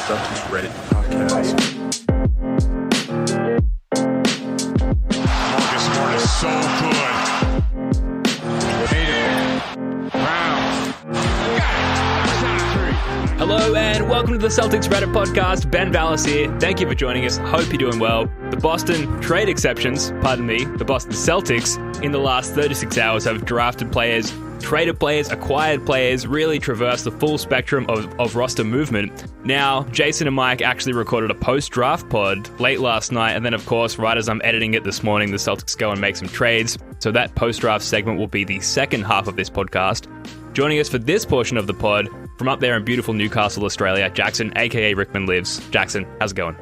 Celtics Reddit podcast. Marcus Smart is so good. Hello and welcome to the Celtics Reddit podcast. Ben Vallis here. Thank you for joining us. Hope you're doing well. The Boston trade exceptions, the Boston Celtics, in the last 36 hours have drafted players, traded players, acquired players, really traversed the full spectrum of roster movement. Now, Jason and Mike actually recorded a post-draft pod late last night, and then, of course, right as I'm editing it this morning, the Celtics go and make some trades. So that post-draft segment will be the second half of this podcast. Joining us for this portion of the pod, from up there in beautiful Newcastle, Australia, Jackson, aka Rickman lives. Jackson, how's it going?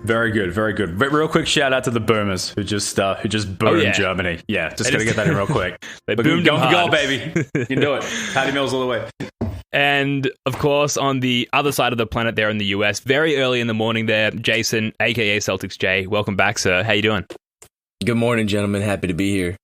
Very good, very good. But real quick shout out to the Boomers who just boomed Germany. Yeah, just gotta get that in real quick. They boomed go for goal, baby. You can do it. Patty Mills all the way. And of course, on the other side of the planet, there in the US, very early in the morning, there, Jason, aka Celtics J. Welcome back, sir. How you doing? Good morning, gentlemen. Happy to be here.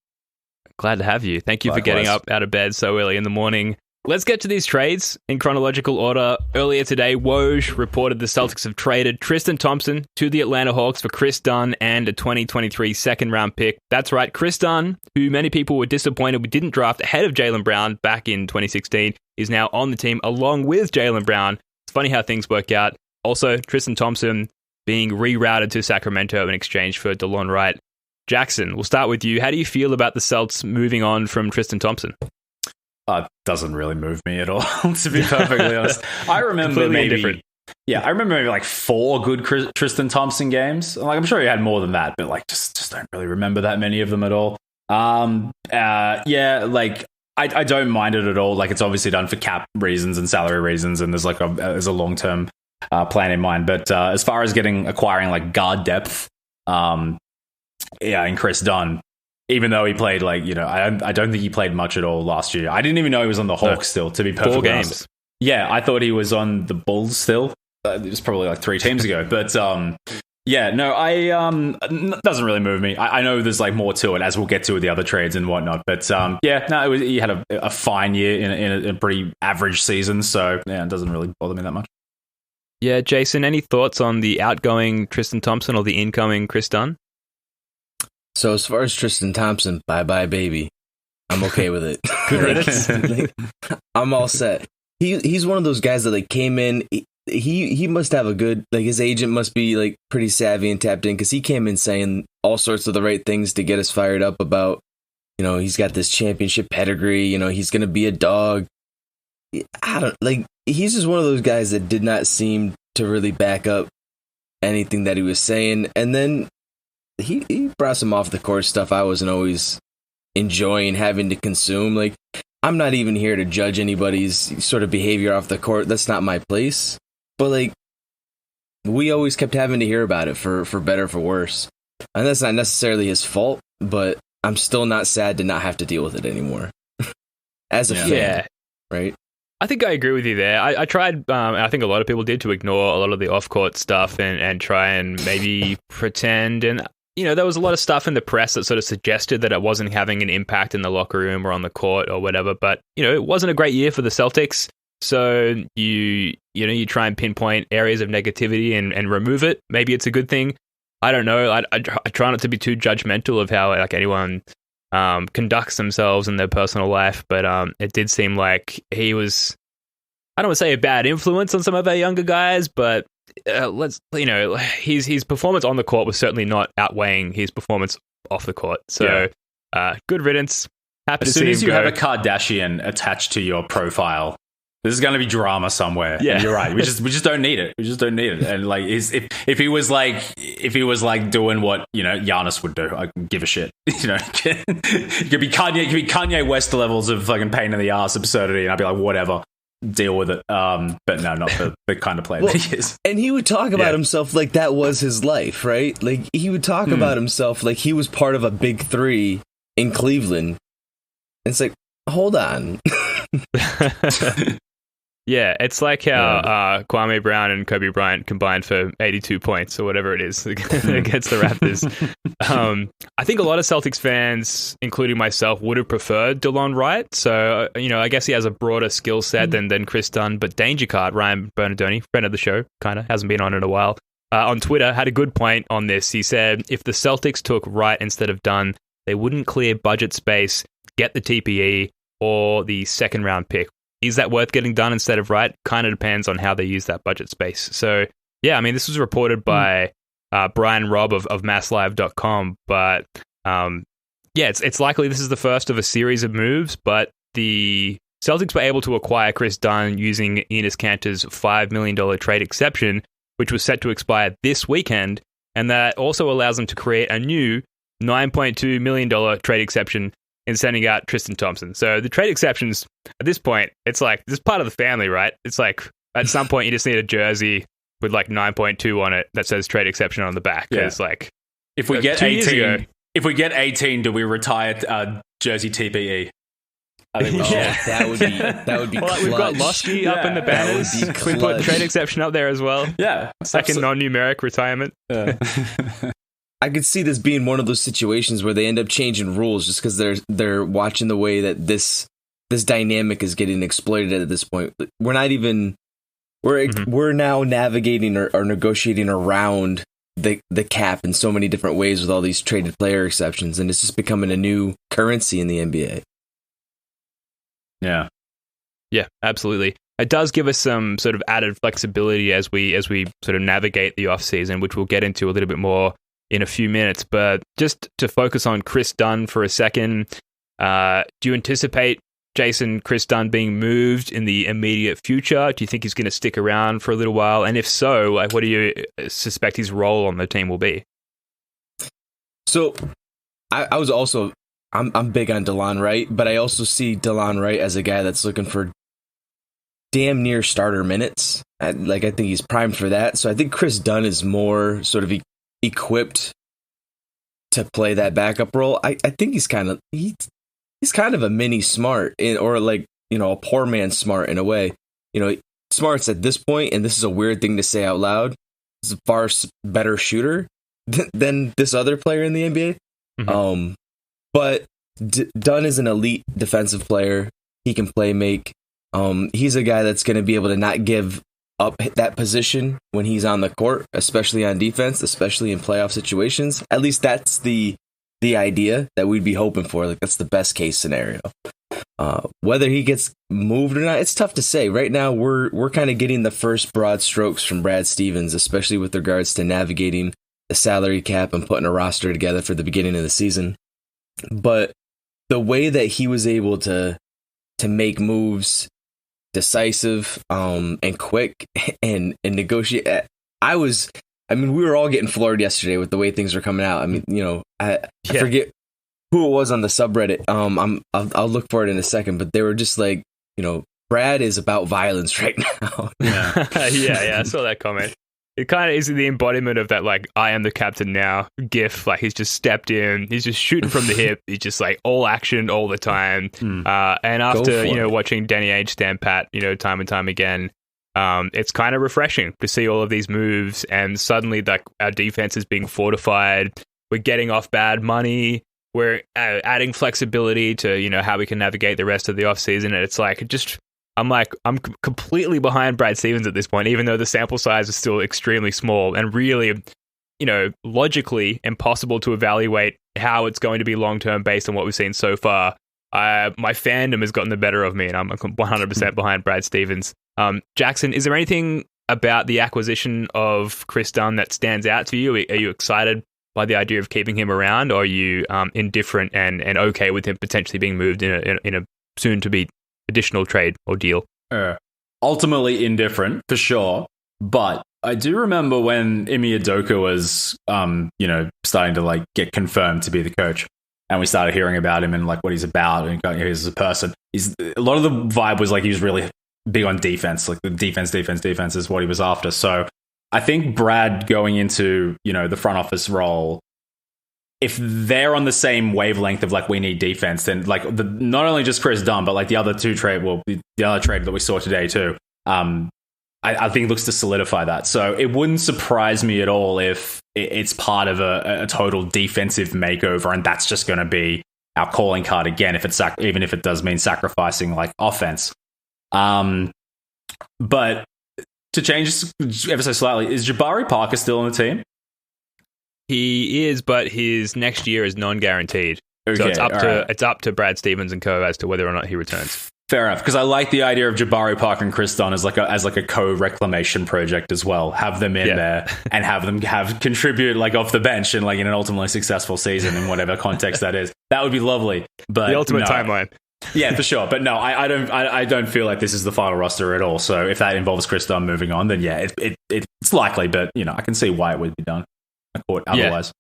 Glad to have you. Thank you Likewise. for getting up out of bed so early in the morning. Let's get to these trades in chronological order. Earlier today, Woj reported the Celtics have traded Tristan Thompson to the Atlanta Hawks for Chris Dunn and a 2023 second-round pick. That's right, Chris Dunn, who many people were disappointed we didn't draft ahead of Jaylen Brown back in 2016, is now on the team along with Jaylen Brown. It's funny how things work out. Also, Tristan Thompson being rerouted to Sacramento in exchange for DeLon Wright. Jackson, we'll start with you. How do you feel about the Celts moving on from Tristan Thompson? Doesn't really move me at all, to be perfectly honest. I remember maybe like 4 good Tristan Thompson games. Like, I'm sure he had more than that, but like just don't really remember that many of them at all. I don't mind it at all. Like, it's obviously done for cap reasons and salary reasons, and there's a long-term plan in mind. But as far as acquiring like guard depth, in Chris Dunn, even though he played I don't think he played much at all last year. I didn't even know he was on the Hawks still, to be perfectly 4 games. honest. Yeah, I thought he was on the Bulls still. It was probably like 3 teams ago. But doesn't really move me. I know there's like more to it, as we'll get to with the other trades and whatnot. But he had a fine year in a pretty average season. So yeah, it doesn't really bother me that much. Yeah, Jason, any thoughts on the outgoing Tristan Thompson or the incoming Chris Dunn? So as far as Tristan Thompson, bye-bye, baby. I'm okay with it. Good riddance. I'm all set. He's one of those guys that came in. He must have a good, his agent must be pretty savvy and tapped in, because he came in saying all sorts of the right things to get us fired up about, he's got this championship pedigree, he's going to be a dog. He's just one of those guys that did not seem to really back up anything that he was saying. And then he brought some off the court stuff I wasn't always enjoying having to consume. I'm not even here to judge anybody's sort of behavior off the court. That's not my place. But we always kept having to hear about it for better or for worse. And that's not necessarily his fault, but I'm still not sad to not have to deal with it anymore. As a fan, right? I think I agree with you there. I tried, I think a lot of people did, to ignore a lot of the off-court stuff and try and maybe pretend. And there was a lot of stuff in the press that sort of suggested that it wasn't having an impact in the locker room or on the court or whatever. But, it wasn't a great year for the Celtics. So you try and pinpoint areas of negativity and remove it. Maybe it's a good thing. I don't know. I try not to be too judgmental of how anyone conducts themselves in their personal life. But it did seem like he was, I don't want to say a bad influence on some of our younger guys, but his performance on the court was certainly not outweighing his performance off the court. So, good riddance. Happy to see him go. As soon as you have a Kardashian attached to your profile, there's going to be drama somewhere. Yeah, and you're right. We just don't need it. We just don't need it. And if he was doing what Giannis would do, I can give a shit. It could be Kanye West levels of fucking pain in the ass absurdity, and I'd be like, whatever. Deal with it, but no, not the kind of player that he is. And he would talk about himself like that was his life, right? He would talk about himself like he was part of a big 3 in Cleveland. And it's hold on. Yeah, it's like how Kwame Brown and Kobe Bryant combined for 82 points or whatever it is against the Raptors. I think a lot of Celtics fans, including myself, would have preferred DeLon Wright. So, I guess he has a broader skill set than Chris Dunn. But Danger Card, Ryan Bernardoni, friend of the show, kind of, hasn't been on in a while, on Twitter, had a good point on this. He said, if the Celtics took Wright instead of Dunn, they wouldn't clear budget space, get the TPE, or the second round pick. Is that worth getting done instead of Wright? Kind of depends on how they use that budget space. So, yeah, I mean, this was reported by Brian Robb of MassLive.com. But, it's likely this is the first of a series of moves. But the Celtics were able to acquire Chris Dunn using Enes Kanter's $5 million trade exception, which was set to expire this weekend. And that also allows them to create a new $9.2 million trade exception in sending out Tristan Thompson. So the trade exceptions, at this point, it's like, this is part of the family, right? It's like, at some point, you just need a jersey with like 9.2 on it that says trade exception on the back. It's like, if we get 18, do we retire jersey TPE? I think that would be well, clutch. we've got Losky up in the banners. We put trade exception up there as well. Yeah. Second non-numeric retirement. Yeah. I could see this being one of those situations where they end up changing rules just because they're watching the way that this dynamic is getting exploited at this point. We're not even we're now navigating or negotiating around the cap in so many different ways with all these traded player exceptions, and it's just becoming a new currency in the NBA. Yeah, absolutely. It does give us some sort of added flexibility as we sort of navigate the offseason, which we'll get into a little bit more in a few minutes. But just to focus on Chris Dunn for a second, do you anticipate, Jason, Chris Dunn being moved in the immediate future? Do you think he's going to stick around for a little while? And if so, like, what do you suspect his role on the team will be? So I was also, I'm big on DeLon Wright, but I also see DeLon Wright as a guy that's looking for damn near starter minutes. I think he's primed for that. So I think Chris Dunn is more sort of equipped to play that backup role. I think he's kind of a mini Smart, or like, a poor man Smart in a way. Smart's at this point, and this is a weird thing to say out loud, is a far better shooter than this other player in the NBA. Mm-hmm. But Dunn is an elite defensive player. He can play make. He's a guy that's going to be able to not give up that position when he's on the court, especially on defense, especially in playoff situations. At least that's the idea that we'd be hoping for. Like, that's the best case scenario. Whether he gets moved or not, it's tough to say. Right now, we're kind of getting the first broad strokes from Brad Stevens, especially with regards to navigating the salary cap and putting a roster together for the beginning of the season. But the way that he was able to make moves decisive and quick and negotiate, we were all getting floored yesterday with the way things were coming out. I mean, I forget who it was on the subreddit. I'll look for it in a second, but they were just like, Brad is about violence right now. Yeah, I saw that comment. It kind of is the embodiment of that, like, I am the captain now gif. Like, he's just stepped in, he's just shooting from the hip, he's just like all action all the time. And after, watching Danny Ainge stand pat, time and time again, it's kind of refreshing to see all of these moves, and suddenly, like, our defense is being fortified. We're getting off bad money. We're adding flexibility to, how we can navigate the rest of the offseason. And it's like, I'm completely behind Brad Stevens at this point, even though the sample size is still extremely small and really, logically impossible to evaluate how it's going to be long-term based on what we've seen so far. My fandom has gotten the better of me, and I'm 100% behind Brad Stevens. Jackson, is there anything about the acquisition of Chris Dunn that stands out to you? Are you excited by the idea of keeping him around, or are you indifferent and okay with him potentially being moved in a soon-to-be additional trade or deal? Ultimately indifferent, for sure. But I do remember when Ime Udoka was, starting to like get confirmed to be the coach, and we started hearing about him and like what he's about and he's a person. A lot of the vibe was like he was really big on defense, like the defense is what he was after. So I think Brad going into, the front office role, if they're on the same wavelength of like, we need defense, then like not only just Chris Dunn, but like the other trade that we saw today too, I think looks to solidify that. So it wouldn't surprise me at all if it's part of a total defensive makeover, and that's just going to be our calling card again, even if it does mean sacrificing like offense. But to change ever so slightly, is Jabari Parker still on the team? He is, but his next year is non-guaranteed. Okay, so it's up to Brad Stevens and co as to whether or not he returns. Fair enough, because I like the idea of Jabari Parker and Tristan as like a co-reclamation project as well. Have them in there and have them contribute like off the bench and like in an ultimately successful season in whatever context that is. That would be lovely. But the ultimate timeline. Yeah, for sure. But no, I don't feel like this is the final roster at all. So if that involves Tristan moving on, then yeah, it's likely. But I can see why it would be done otherwise.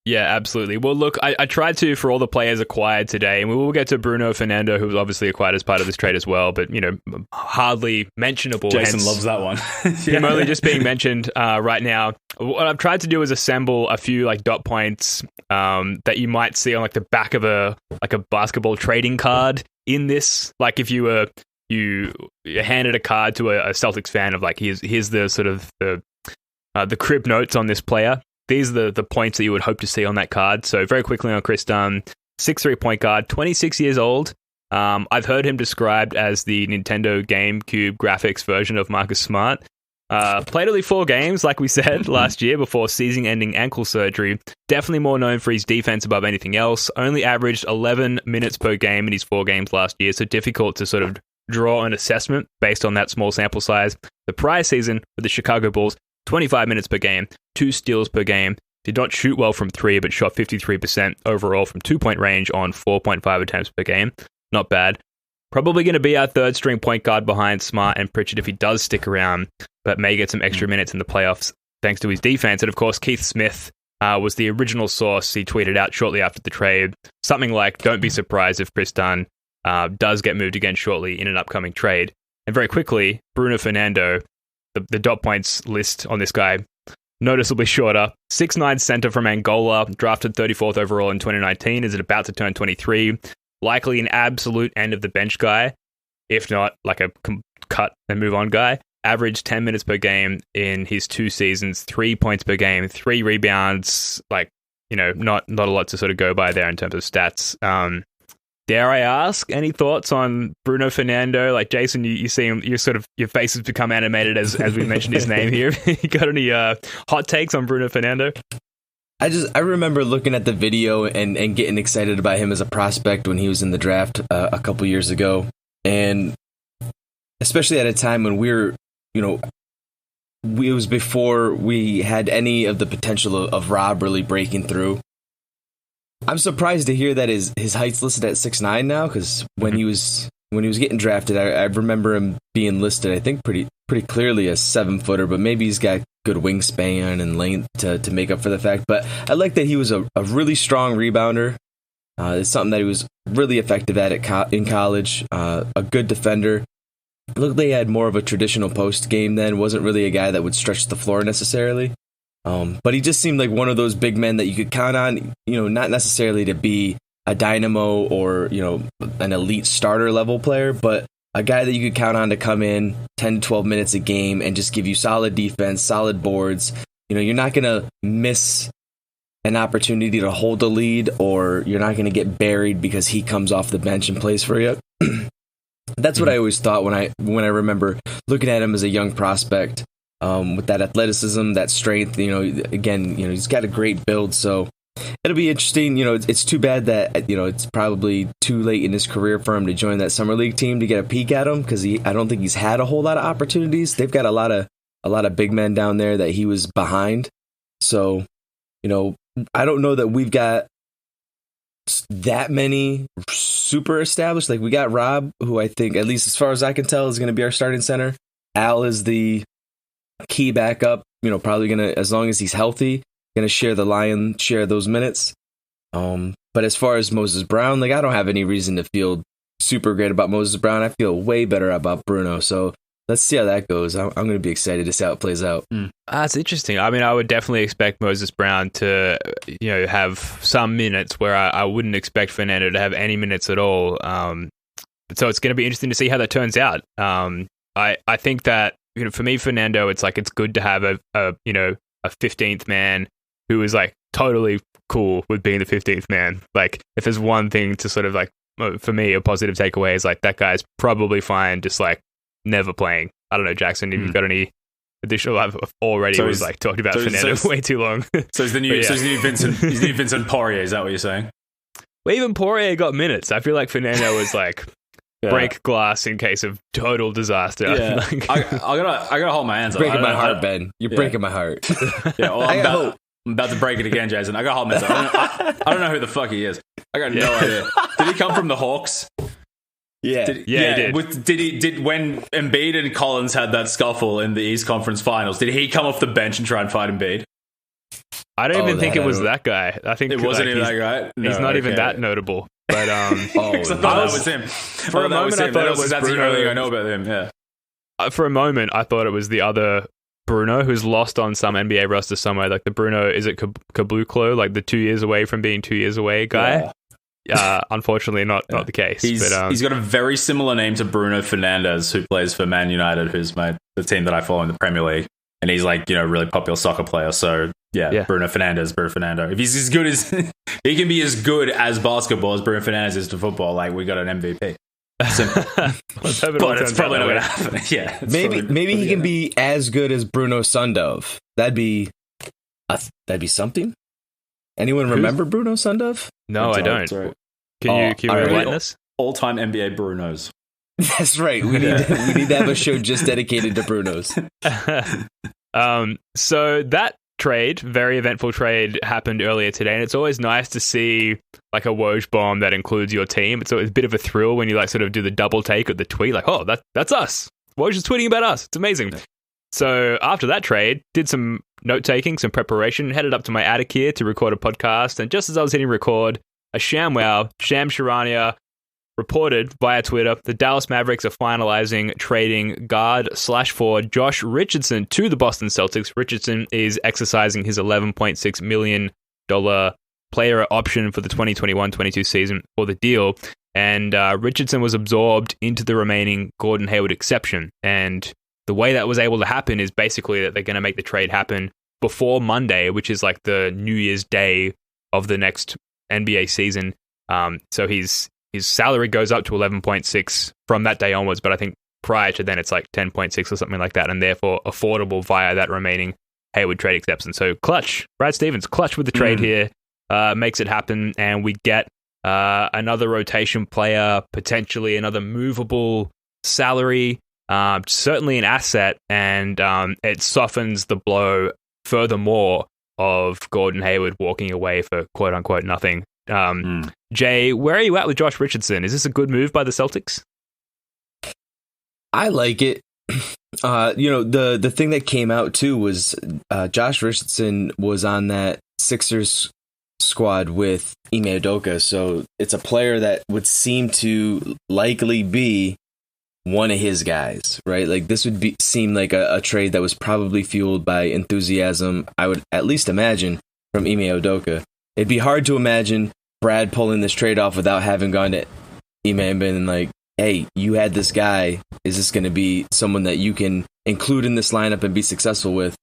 Yeah, absolutely. Well, look, I tried to for all the players acquired today, and we will get to Bruno Fernando, who was obviously acquired as part of this trade as well, but, hardly mentionable. Jason loves that one. Him only just being mentioned right now. What I've tried to do is assemble a few like dot points that you might see on like the back of a basketball trading card in this. Like if you handed a card to a Celtics fan of like, here's the sort of the crib notes on this player. These are the points that you would hope to see on that card. So very quickly on Chris Dunn, 6'3" point guard, 26 years old. I've heard him described as the Nintendo GameCube graphics version of Marcus Smart. Played only 4 games, like we said, last year before season-ending ankle surgery. Definitely more known for his defense above anything else. Only averaged 11 minutes per game in his 4 games last year, so difficult to sort of draw an assessment based on that small sample size. The prior season with the Chicago Bulls, 25 minutes per game, 2 steals per game. Did not shoot well from 3, but shot 53% overall from 2-point range on 4.5 attempts per game. Not bad. Probably going to be our third string point guard behind Smart and Pritchard if he does stick around, but may get some extra minutes in the playoffs thanks to his defense. And of course, Keith Smith was the original source. He tweeted out shortly after the trade something like, "Don't be surprised if Chris Dunn does get moved again shortly in an upcoming trade." And very quickly, Bruno Fernando, the dot points list on this guy, noticeably shorter. 6'9" center from Angola, drafted 34th overall in 2019, is about to turn 23. Likely an absolute end of the bench guy, if not like a cut and move on guy. Averaged 10 minutes per game in his 2 seasons, 3 points per game, 3 rebounds. Like, not a lot to sort of go by there in terms of stats. Dare I ask, any thoughts on Bruno Fernando? Like, Jason, you see him, your face has become animated as we mentioned his name here. You got any hot takes on Bruno Fernando? I remember looking at the video and getting excited about him as a prospect when he was in the draft a couple years ago. And especially at a time when it was before we had any of the potential of Rob really breaking through. I'm surprised to hear that his height's listed at 6'9" now, because when he was getting drafted, I remember him being listed, I think, pretty clearly as 7-footer, but maybe he's got good wingspan and length to make up for the fact. But I like that he was a really strong rebounder. It's something that he was really effective at in college. A good defender. It looked like he had more of a traditional post game then. Wasn't really a guy that would stretch the floor necessarily. But he just seemed like one of those big men that you could count on, not necessarily to be a dynamo or, an elite starter level player, but a guy that you could count on to come in 10 to 12 minutes a game and just give you solid defense, solid boards. You're not going to miss an opportunity to hold the lead, or you're not going to get buried because he comes off the bench and plays for you. That's what I always thought when I remember looking at him as a young prospect. With that athleticism, that strength, he's got a great build, so it'll be interesting. It's too bad that, it's probably too late in his career for him to join that summer league team to get a peek at him, because I don't think he's had a whole lot of opportunities. They've got a lot of big men down there that he was behind. So, I don't know that we've got that many super established. Like, we got Rob, who I think, at least as far as I can tell, is going to be our starting center. Al is the key backup, probably gonna, as long as he's healthy, gonna share the lion's share of those minutes. But as far as Moses Brown, like, I don't have any reason to feel super great about Moses Brown. I feel way better about Bruno. So let's see how that goes. I'm gonna be excited to see how it plays out. That's interesting. I mean, I would definitely expect Moses Brown to, have some minutes where I wouldn't expect Fernando to have any minutes at all. So it's going to be interesting to see how that turns out. I think that, for me, Fernando, it's like, it's good to have a 15th man who is like totally cool with being the 15th man. Like, if there's one thing to sort of like, for me, a positive takeaway is like, that guy's probably fine just like never playing. I don't know, Jackson, if you've got any additional, I've already was like talked about Fernando way too long. So he's the new Vincent Poirier, is that what you're saying? Well, even Poirier got minutes. I feel like Fernando was like break glass in case of total disaster. Yeah. Like, I gotta hold my hands up. Breaking my heart, Ben. You're breaking my heart. Yeah, well, I'm about to break it again, Jason. I gotta hold my hands up. I don't know who the fuck he is. I got no idea. Did he come from the Hawks? Yeah. He did. Did when Embiid and Collins had that scuffle in the East Conference Finals, did he come off the bench and try and fight Embiid? I don't even think it was that guy. I think it wasn't even that guy. No, he's not even that notable. But I thought that was him. For a moment, I thought it was that's Bruno. the only thing I know about him. Yeah. For a moment, I thought it was the other Bruno, who's lost on some NBA roster somewhere. Like the Bruno, is it Cabluclo? Like the 2 years away from being 2 years away guy. Unfortunately, not the case. He's got a very similar name to Bruno Fernandes, who plays for Man United, who's the team that I follow in the Premier League, and he's like a really popular soccer player. So Bruno Fernando. If he's as good as he can be as good as basketball as Bruno Fernandes is to football, like we got an MVP. Simple. But it's probably not going to happen. Yeah, maybe he can be as good as Bruno Sundove. That'd be something. Anyone remember Bruno Sundove? No, I don't. Right. Can you enlighten us? All-time NBA Brunos. That's right. We need to have a show just dedicated to Brunos. So that trade, very eventful trade, happened earlier today, and it's always nice to see like a Woj bomb that includes your team. It's a bit of a thrill when you like sort of do the double take of the tweet, like, oh, that's us. Woj is tweeting about us. It's amazing. So after that trade, did some note-taking, some preparation, headed up to my attic here to record a podcast, and just as I was hitting record, a Sham Charania reported via Twitter the Dallas Mavericks are finalizing trading guard/forward Josh Richardson to the Boston Celtics. Richardson is exercising his $11.6 million player option for the 2021-22 season for the deal, and Richardson was absorbed into the remaining Gordon Hayward exception. And the way that was able to happen is basically that they're going to make the trade happen before Monday, which is like the New Year's Day of the next NBA season. So his salary goes up to 11.6 from that day onwards, but I think prior to then it's like 10.6 or something like that, and therefore affordable via that remaining Hayward trade exception. So clutch, Brad Stevens, clutch with the trade here, makes it happen, and we get another rotation player, potentially another movable salary, certainly an asset, and it softens the blow furthermore of Gordon Hayward walking away for quote-unquote nothing. Jay, where are you at with Josh Richardson? Is this a good move by the Celtics? I like it. The thing that came out too was Josh Richardson was on that Sixers squad with Ime Udoka, so it's a player that would seem to likely be one of his guys, right? Like this would seem like a trade that was probably fueled by enthusiasm, I would at least imagine, from Ime Udoka. It'd be hard to imagine Brad pulling this trade off without having gone to Ime and been like, hey, you had this guy. Is this going to be someone that you can include in this lineup and be successful with?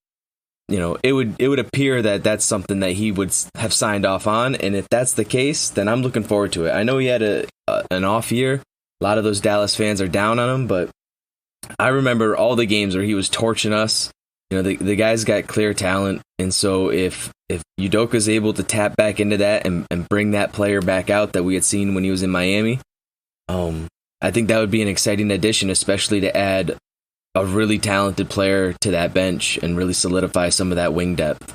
It would appear that that's something that he would have signed off on. And if that's the case, then I'm looking forward to it. I know he had an off year. A lot of those Dallas fans are down on him, but I remember all the games where he was torching us. The guy's got clear talent, and so if Udoka's able to tap back into that and bring that player back out that we had seen when he was in Miami, I think that would be an exciting addition, especially to add a really talented player to that bench and really solidify some of that wing depth.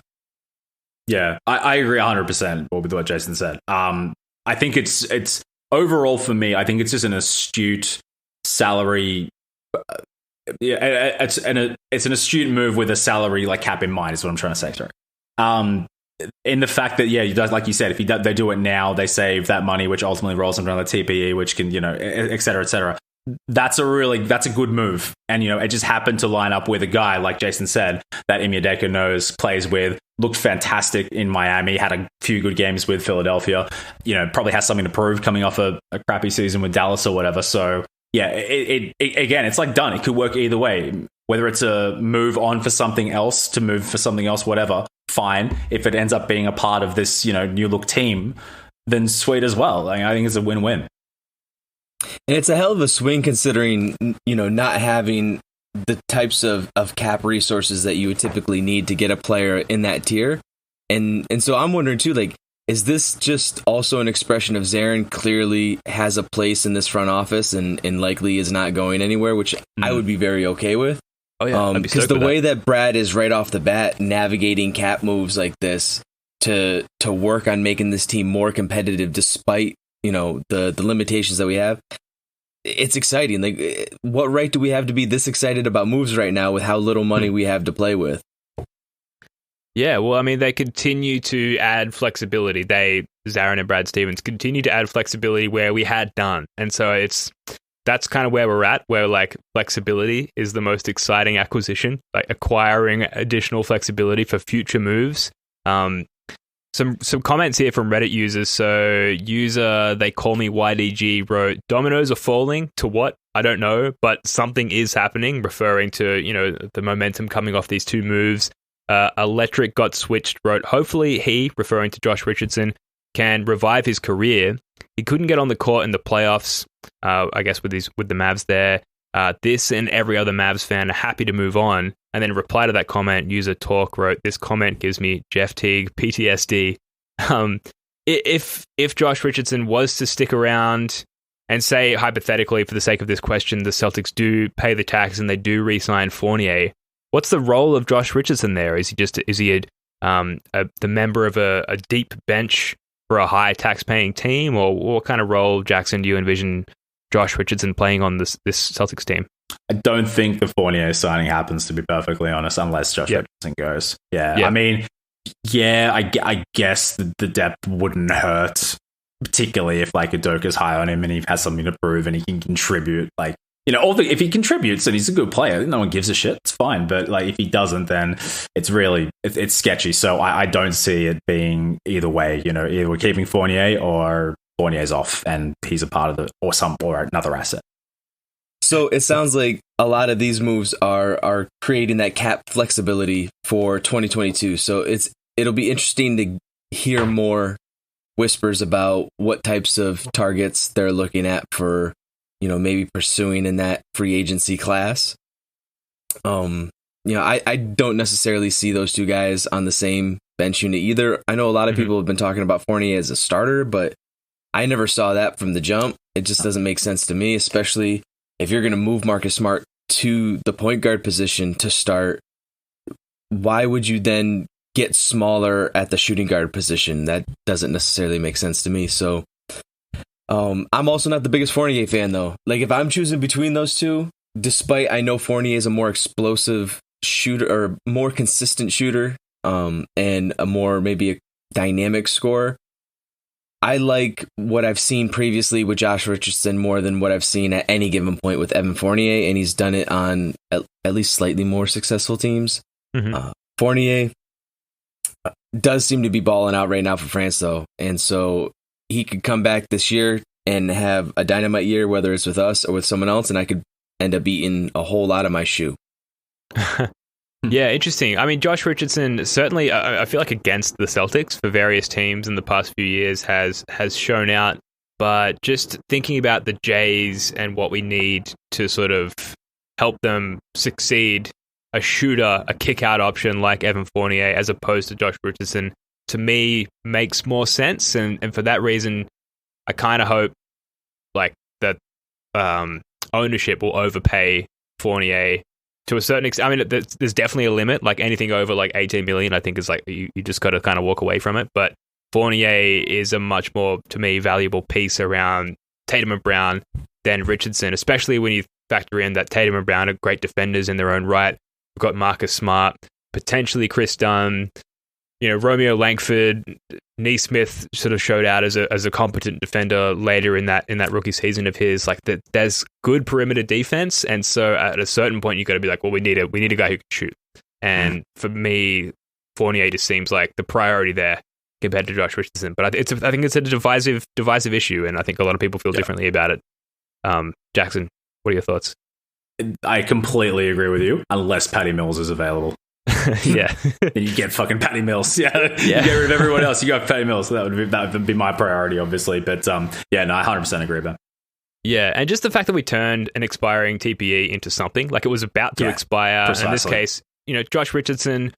Yeah, I agree 100% with what Jason said. I think it's overall for me, I think it's just an astute salary. It's an astute move with a salary like cap in mind is what I'm trying to say. Sorry. In the fact that like you said, if they do it now, they save that money, which ultimately rolls into the TPE, which can et cetera, et cetera. That's a good move, and it just happened to line up with a guy like Jason said that Ime Udoka knows, plays with, looked fantastic in Miami, had a few good games with Philadelphia. Probably has something to prove coming off a crappy season with Dallas or whatever. So yeah, again, it's like done. It could work either way. Whether it's a move on for something else, to move for something else, whatever, fine. If it ends up being a part of this, new look team, then sweet as well. Like, I think it's a win-win. And it's a hell of a swing considering, not having the types of cap resources that you would typically need to get a player in that tier. And so I'm wondering too, like, is this just also an expression of Zarin clearly has a place in this front office and likely is not going anywhere, which I would be very okay with. Oh yeah, because the way that Brad is right off the bat navigating cap moves like this to work on making this team more competitive despite the limitations that we have, it's exciting. Like, what right do we have to be this excited about moves right now with how little money we have to play with? Yeah, well, I mean, they continue to add flexibility. Zarin and Brad Stevens continue to add flexibility where we had none. And so that's kind of where we're at, where like flexibility is the most exciting acquisition, like acquiring additional flexibility for future moves. Some comments here from Reddit users. So they call me YDG wrote, dominoes are falling to what? I don't know, but something is happening, referring to, the momentum coming off these two moves. Electric got switched wrote, hopefully he, referring to Josh Richardson, can revive his career. He couldn't get on the court in the playoffs, I guess with the Mavs there. This and every other Mavs fan are happy to move on. And then reply to that comment, user Talk wrote, this comment gives me Jeff Teague PTSD. If Josh Richardson was to stick around and say, hypothetically, for the sake of this question, the Celtics do pay the tax and they do re-sign Fournier, what's the role of Josh Richardson there? Is he the member of a deep bench for a high tax-paying team, or what kind of role, Jackson, do you envision Josh Richardson playing on this Celtics team? I don't think the Fournier signing happens, to be perfectly honest, unless Josh Richardson goes. Yeah, I mean, I guess the depth wouldn't hurt, particularly if like Udoka's high on him and he has something to prove and he can contribute. Like, if he contributes and he's a good player, no one gives a shit. It's fine. But like, if he doesn't, then it's really it's sketchy. So I don't see it being either way. Either we're keeping Fournier or Fournier's off and he's a part of or another asset. So it sounds like a lot of these moves are creating that cap flexibility for 2022. So it'll be interesting to hear more whispers about what types of targets they're looking at for, maybe pursuing in that free agency class. I don't necessarily see those two guys on the same bench unit either. I know a lot of people have been talking about Fournier as a starter, but I never saw that from the jump. It just doesn't make sense to me, especially if you're going to move Marcus Smart to the point guard position to start. Why would you then get smaller at the shooting guard position? That doesn't necessarily make sense to me. So I'm also not the biggest Fournier fan, though. Like, if I'm choosing between those two, despite I know Fournier is a more explosive shooter or more consistent shooter, and a more maybe a dynamic scorer, I like what I've seen previously with Josh Richardson more than what I've seen at any given point with Evan Fournier, and he's done it on at least slightly more successful teams. Fournier does seem to be balling out right now for France, though, and so he could come back this year and have a dynamite year, whether it's with us or with someone else, and I could end up eating a whole lot of my shoe. Yeah, interesting. I mean, Josh Richardson certainly, I feel like against the Celtics for various teams in the past few years has shown out. But just thinking about the Jays and what we need to sort of help them succeed, a shooter, a kick-out option like Evan Fournier as opposed to Josh Richardson, to me, makes more sense. And for that reason, I kind of hope like that ownership will overpay Fournier to a certain extent. I mean, there's definitely a limit. Like anything over like 18 million, I think is like you just got to kind of walk away from it. But Fournier is a much more, to me, valuable piece around Tatum and Brown than Richardson, especially when you factor in that Tatum and Brown are great defenders in their own right. We've got Marcus Smart, potentially Chris Dunn, Romeo Langford, Neesmith sort of showed out as a competent defender later in that rookie season of his. Like that, there's good perimeter defense, and so at a certain point you got to be like, well, we need a guy who can shoot. And for me, Fournier just seems like the priority there compared to Josh Richardson. But I think it's a divisive issue, and I think a lot of people feel differently about it. Jackson, What are your thoughts? I completely agree with you, unless Patty Mills is available. Yeah. Then you get fucking Patty Mills. Yeah. You get rid of everyone else. You got Patty Mills. So that would be my priority, obviously. But yeah, no, I 100% agree with that. Yeah, and just the fact that we turned an expiring TPE into something, like it was about to expire. Precisely. In this case, Josh Richardson,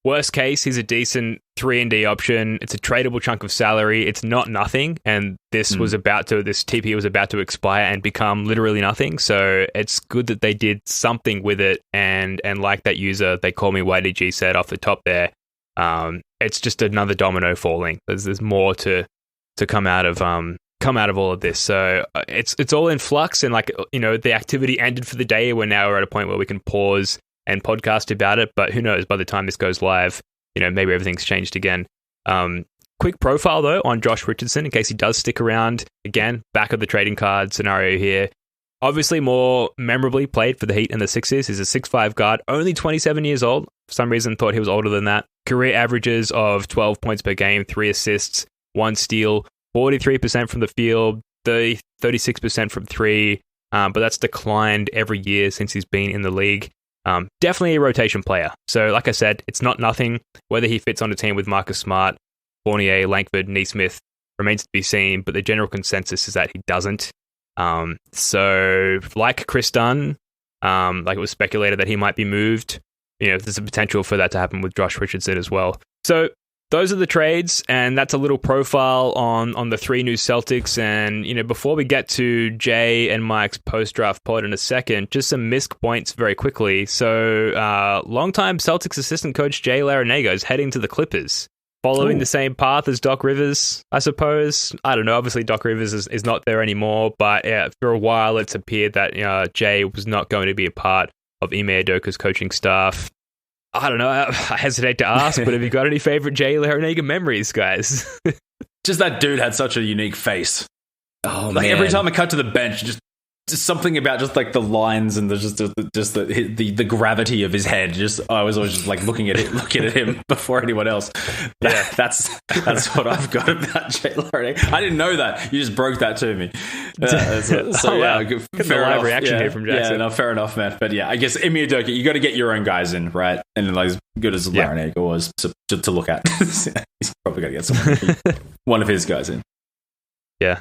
worst case, he's a decent 3-and-D option. It's a tradable chunk of salary. It's not nothing. And this TPE was about to expire and become literally nothing. So it's good that they did something with it. And like that user, they call me YDG said off the top there, it's just another domino falling. There's more to come out of all of this. So it's all in flux, and the activity ended for the day. We're at a point where we can pause and podcast about it, but who knows, by the time this goes live, maybe everything's changed again. Quick profile though on Josh Richardson, in case he does stick around. Again, back of the trading card scenario here. Obviously more memorably played for the Heat and the Sixers. He's a 6'5" guard, only 27 years old. For some reason thought he was older than that. Career averages of 12 points per game, 3 assists, 1 steal, 43% from the field, 36% from 3, but that's declined every year since he's been in the league. Definitely a rotation player. So like I said, it's not nothing. Whether he fits on a team with Marcus Smart, Fournier, Langford, Nesmith remains to be seen, but the general consensus is that he doesn't. So like Chris Dunn, like it was speculated that he might be moved. There's a potential for that to happen with Josh Richardson as well. So those are the trades, and that's a little profile on the 3 new Celtics. And, before we get to Jay and Mike's post-draft pod in a second, just some missed points very quickly. So, longtime Celtics assistant coach Jay Larranaga is heading to the Clippers, following the same path as Doc Rivers, I suppose. I don't know. Obviously, Doc Rivers is not there anymore, but yeah, for a while it's appeared that Jay was not going to be a part of Ime Udoka's coaching staff. I don't know. I hesitate to ask, but have you got any favorite Jay Larranaga memories, guys? Just that dude had such a unique face. Oh, man. Every time I cut to the bench, just something about just like the lines and the gravity of his head. I was always just like looking at him before anyone else. Yeah, that's what I've got about Jay Larranaga. I didn't know that. You just broke that to me. Fair enough. Reaction here from Jackson. Yeah, no, fair enough, man. But yeah, I guess Ime Udoka, you got to get your own guys in, right? And like as good as Larranaga was to look at, he's probably got to get one of his guys in. Yeah.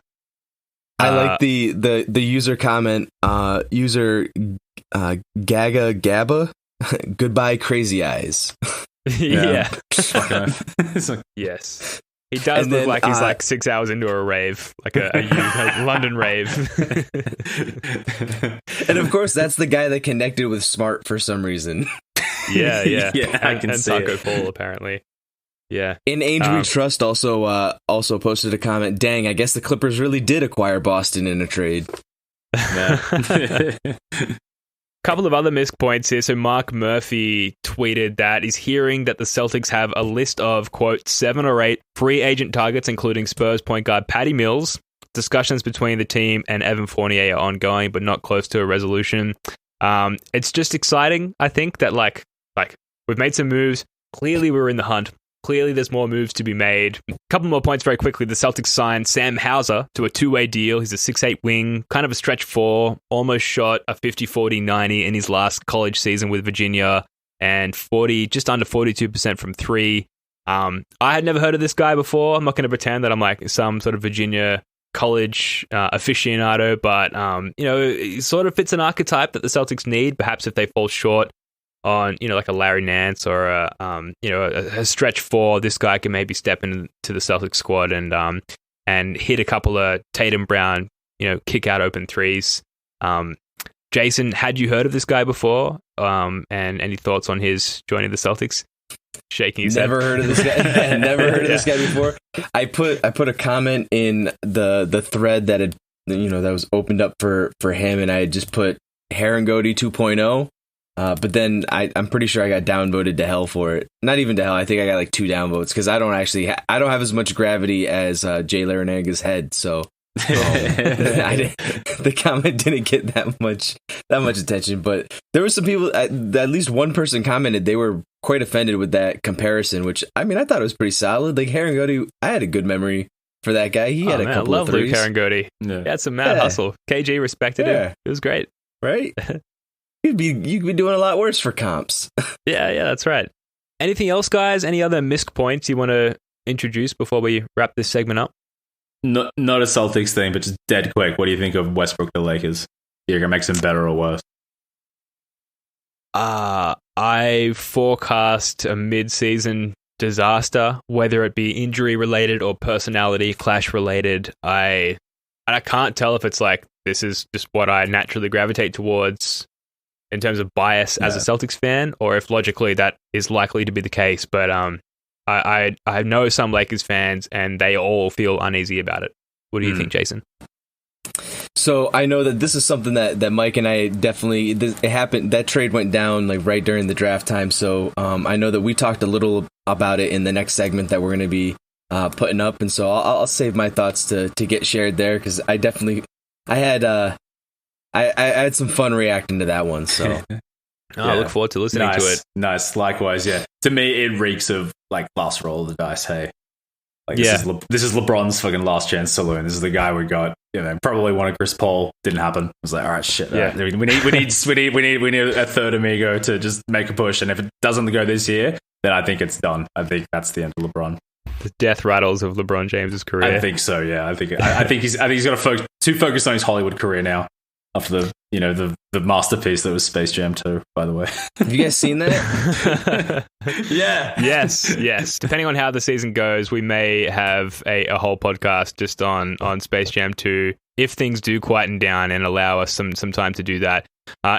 I like the user comment, user Gaga Gabba, goodbye crazy eyes. Yeah. Yes. He does look like he's like 6 hours into a rave, like a London rave. And of course, that's the guy that connected with Smart for some reason. Yeah. I can see Taco it. Fall, apparently. Yeah. In Ainge We Trust also posted a comment. Dang, I guess the Clippers really did acquire Boston in a trade. Couple of other missed points here. So Mark Murphy tweeted that he's hearing that the Celtics have a list of, quote, 7 or 8 free agent targets, including Spurs point guard Patty Mills. Discussions between the team and Evan Fournier are ongoing, but not close to a resolution. It's just exciting, I think, that like we've made some moves. Clearly we're in the hunt. Clearly, there's more moves to be made. A couple more points very quickly. The Celtics signed Sam Hauser to a 2-way deal. He's a 6'8" wing, kind of a stretch 4, almost shot a 50-40-90 in his last college season with Virginia, and just under 42% from 3. I had never heard of this guy before. I'm not going to pretend that I'm like some sort of Virginia college aficionado, but he sort of fits an archetype that the Celtics need, perhaps if they fall short on, like a Larry Nance or a stretch 4, this guy can maybe step into the Celtics squad and hit a couple of Tatum Brown, kick out open threes. Jason, had you heard of this guy before? And any thoughts on his joining the Celtics? Shaking his head. Never heard of this guy. Never heard of this guy before. I put a comment in the thread that had that was opened up for him, and I had just put Herangody 2.0. But then I'm pretty sure I got downvoted to hell for it. Not even to hell. I think I got like 2 downvotes because I don't actually I don't have as much gravity as Jay Larranaga's head. So the comment didn't get that much attention. But there were some people. At least one person commented they were quite offended with that comparison. Which I thought it was pretty solid. Like Herangody, I had a good memory for that guy. He had a couple of threes. Luke Herangody. Yeah. He had some mad hustle. KG respected him. It was great. right? You could be doing a lot worse for comps. Yeah, that's right. Anything else, guys? Any other missed points you want to introduce before we wrap this segment up? Not a Celtics thing, but just dead quick. What do you think of Westbrook to Lakers? You're gonna make them better or worse? I forecast a mid-season disaster, whether it be injury related or personality clash related. I can't tell if it's like this is just what I naturally gravitate towards in terms of bias as a Celtics fan, or if logically that is likely to be the case. But I know some Lakers fans, and they all feel uneasy about it. What do you think, Jason? So I know that this is something that Mike and I definitely, it happened, that trade went down like right during the draft time. So I know that we talked a little about it in the next segment that we're going to be putting up. And so I'll save my thoughts to get shared there, because I had some fun reacting to that one. So I look forward to listening to it. Nice. Likewise. Yeah. To me, it reeks of like last roll of the dice. Hey, like this is LeBron's fucking last chance saloon. This is the guy we got. You know, probably wanted Chris Paul. Didn't happen. I was like, all right, shit. Yeah. We need a third amigo to just make a push. And if it doesn't go this year, then I think it's done. I think that's the end of LeBron. The death rattles of LeBron James's career. I think so. Yeah. I think he's got to focus on his Hollywood career now. After the masterpiece that was Space Jam 2, by the way. Have you guys seen that? Yeah. Yes. Depending on how the season goes, we may have a whole podcast just on Space Jam 2 if things do quieten down and allow us some time to do that.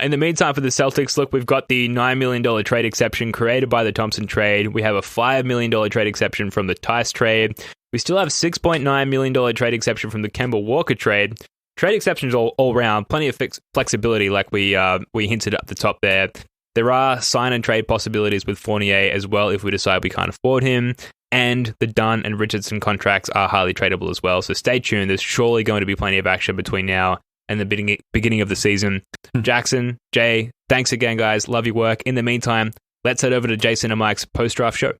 In the meantime, for the Celtics, look, we've got the $9 million trade exception created by the Thompson trade. We have a $5 million trade exception from the Tice trade. We still have a $6.9 million trade exception from the Kemba Walker trade. Trade exceptions all round, plenty of flexibility, like we hinted at the top there. There are sign and trade possibilities with Fournier as well if we decide we can't afford him. And the Dunn and Richardson contracts are highly tradable as well. So stay tuned. There's surely going to be plenty of action between now and the beginning of the season. Jackson, Jay, thanks again, guys. Love your work. In the meantime, let's head over to Jason and Mike's post-draft show.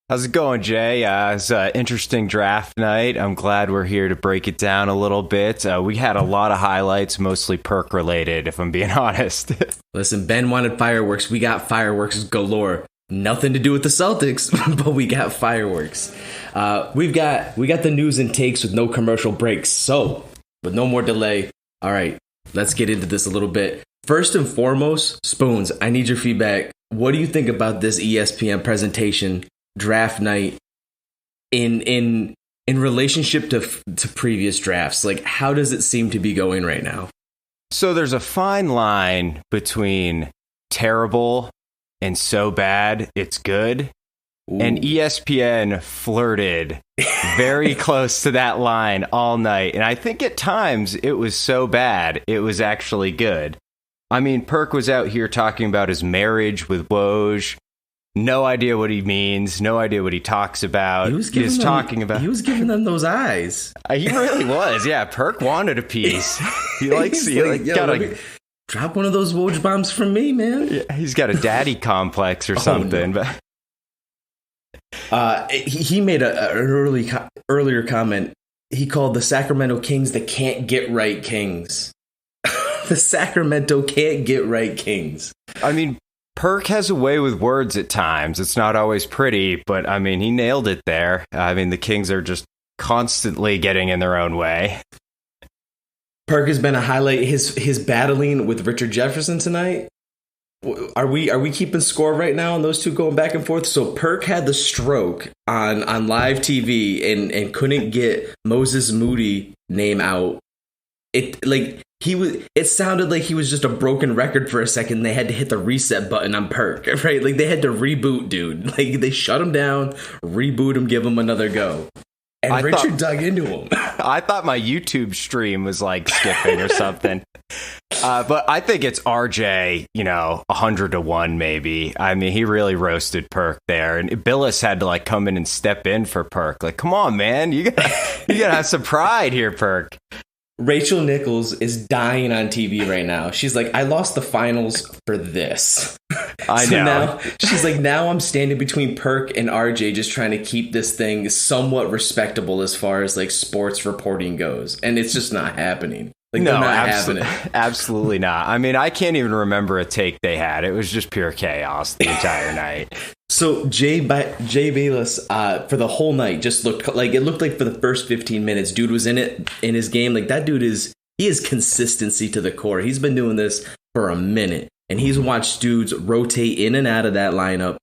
How's it going, Jay? It's an interesting draft night. I'm glad we're here to break it down a little bit. We had a lot of highlights, mostly perk related, if I'm being honest. Listen, Ben wanted fireworks. We got fireworks galore. Nothing to do with the Celtics, but we got fireworks. We got the news and takes with no commercial breaks. So, with no more delay, all right, let's get into this a little bit. First and foremost, Spoons, I need your feedback. What do you think about this ESPN presentation? Draft night in relationship to previous drafts? Like, how does it seem to be going right now? So there's a fine line between terrible and so bad it's good. Ooh. And ESPN flirted very close to that line all night. And I think at times it was so bad it was actually good. I mean, Perk was out here talking about his marriage with Woj. No idea what he means. No idea what he talks about. He was giving them those eyes. He really was. Yeah, Perk wanted a piece. He likes. Gotta drop one of those Woj bombs from me, man. Yeah, he's got a daddy complex or something. No. But he made an earlier comment. He called the Sacramento Kings the can't get right Kings. The Sacramento can't get right Kings. I mean, Perk has a way with words at times. It's not always pretty, but I mean, he nailed it there. I mean, the Kings are just constantly getting in their own way. Perk has been a highlight. His battling with Richard Jefferson tonight. Are we keeping score right now on those two going back and forth? So Perk had the stroke on live TV and couldn't get Moses Moody name out. It sounded like he was just a broken record for a second. They had to hit the reset button on Perk, right? Like, they had to reboot, dude. Like, they shut him down, reboot him, give him another go. And Richard dug into him. I thought my YouTube stream was like skipping or something. But I think it's RJ, 100-1 maybe. I mean, he really roasted Perk there. And Billis had to like come in and step in for Perk. Like, come on, man. You gotta have some pride here, Perk. Rachel Nichols is dying on TV right now. She's like, I lost the finals for this. I know. Now, she's like, now I'm standing between Perk and RJ just trying to keep this thing somewhat respectable as far as like sports reporting goes. And it's just not happening. Like, No, they're not having it. absolutely not. I mean, I can't even remember a take they had. It was just pure chaos the entire night. So Jay Bayless for the whole night just looked like for the first 15 minutes, dude was in his game. Like, that dude is consistency to the core. He's been doing this for a minute, and he's watched dudes rotate in and out of that lineup,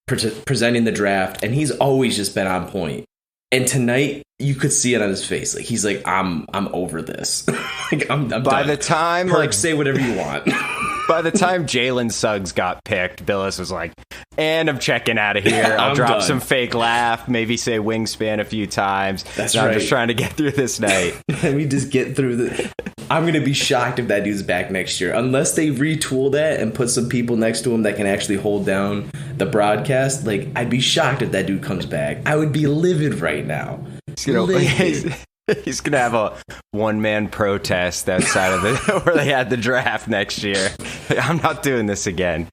presenting the draft, and he's always just been on point. And tonight, you could see it on his face. Like, he's like, I'm over this. Like, I'm By done. the time, Perk, say whatever you want. By the time Jalen Suggs got picked, Billis was like, and I'm checking out of here. I'll drop done. some fake laugh, maybe say wingspan a few times. That's right. right. I'm just trying to get through this night. Let me just get through I'm going to be shocked if that dude's back next year. Unless they retool that and put some people next to him that can actually hold down the broadcast. Like, I'd be shocked if that dude comes back. I would be livid right now. He's gonna have a one-man protest outside of where they had the draft next year. I'm not doing this again.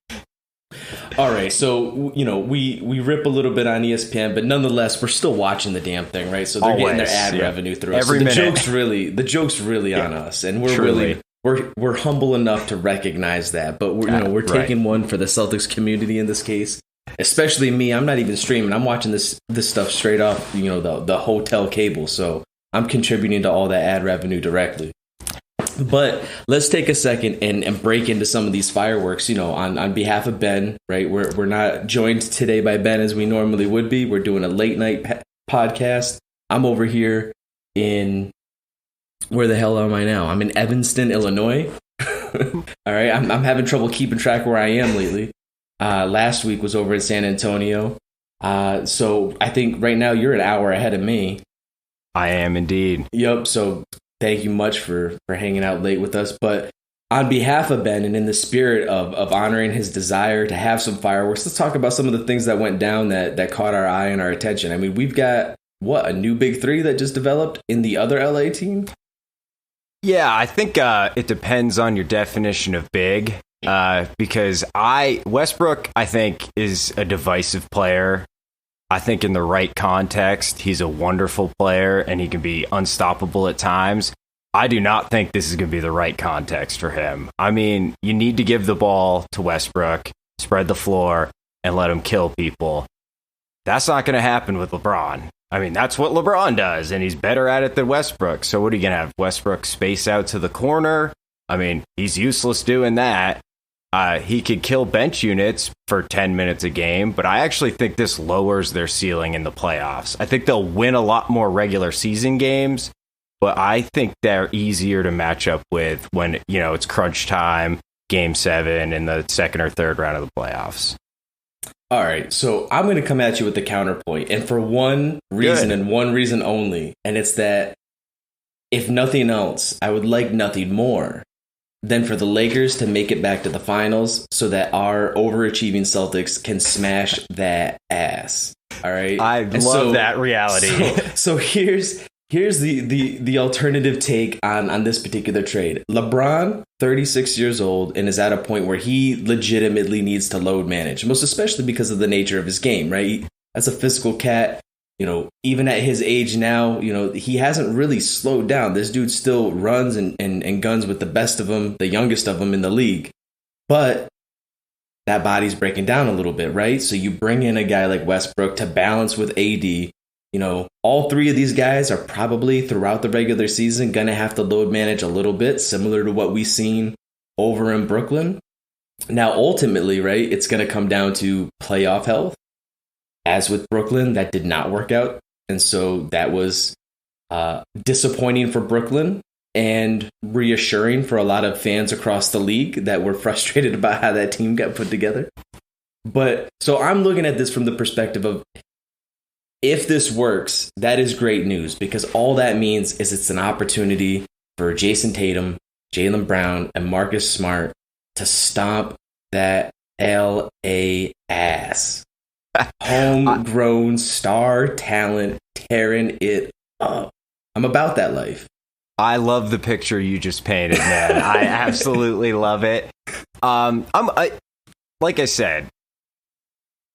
All right, so we rip a little bit on ESPN, but nonetheless, we're still watching the damn thing, right? So they're getting their ad revenue through us. Every minute. The joke's really on us, and we're humble enough to recognize that. But we're taking one for the Celtics community in this case. Especially me, I'm not even streaming. I'm watching this stuff straight off, the hotel cable. So I'm contributing to all that ad revenue directly. But let's take a second and break into some of these fireworks. On behalf of Ben, right? We're not joined today by Ben as we normally would be. We're doing a late night podcast. I'm over here in where the hell am I now? I'm in Evanston, Illinois. All right, I'm having trouble keeping track where I am lately. Last week was over in San Antonio. So I think right now you're an hour ahead of me. I am indeed. Yep. So thank you much for hanging out late with us. But on behalf of Ben and in the spirit of honoring his desire to have some fireworks, let's talk about some of the things that went down that caught our eye and our attention. I mean, we've got a new big three that just developed in the other LA team? Yeah, I think it depends on your definition of big. Because Westbrook, I think, is a divisive player. I think in the right context, he's a wonderful player and he can be unstoppable at times. I do not think this is going to be the right context for him. I mean, you need to give the ball to Westbrook, spread the floor, and let him kill people. That's not going to happen with LeBron. I mean, that's what LeBron does, and he's better at it than Westbrook. So what are you going to have? Westbrook space out to the corner? I mean, he's useless doing that. He could kill bench units for 10 minutes a game, but I actually think this lowers their ceiling in the playoffs. I think they'll win a lot more regular season games, but I think they're easier to match up with when, it's crunch time, game 7 in the second or third round of the playoffs. All right, so I'm going to come at you with the counterpoint, and for one reason and one reason only, and it's that if nothing else, I would like nothing more than for the Lakers to make it back to the finals so that our overachieving Celtics can smash that ass. All right. I love that reality. So here's the alternative take on this particular trade. LeBron, 36 years old, and is at a point where he legitimately needs to load manage, most especially because of the nature of his game, right? That's a physical cat. Even at his age now, he hasn't really slowed down. This dude still runs and guns with the best of them, the youngest of them in the league. But that body's breaking down a little bit, right? So you bring in a guy like Westbrook to balance with AD. All three of these guys are probably throughout the regular season going to have to load manage a little bit, similar to what we've seen over in Brooklyn. Now, ultimately, right, it's going to come down to playoff health. As with Brooklyn, that did not work out. And so that was disappointing for Brooklyn and reassuring for a lot of fans across the league that were frustrated about how that team got put together. But so I'm looking at this from the perspective of, if this works, that is great news, because all that means is it's an opportunity for Jason Tatum, Jaylen Brown, and Marcus Smart to stomp that LA ass. Homegrown star talent tearing it up. I'm about that life. I love the picture you just painted, man. I absolutely love it. Like I said,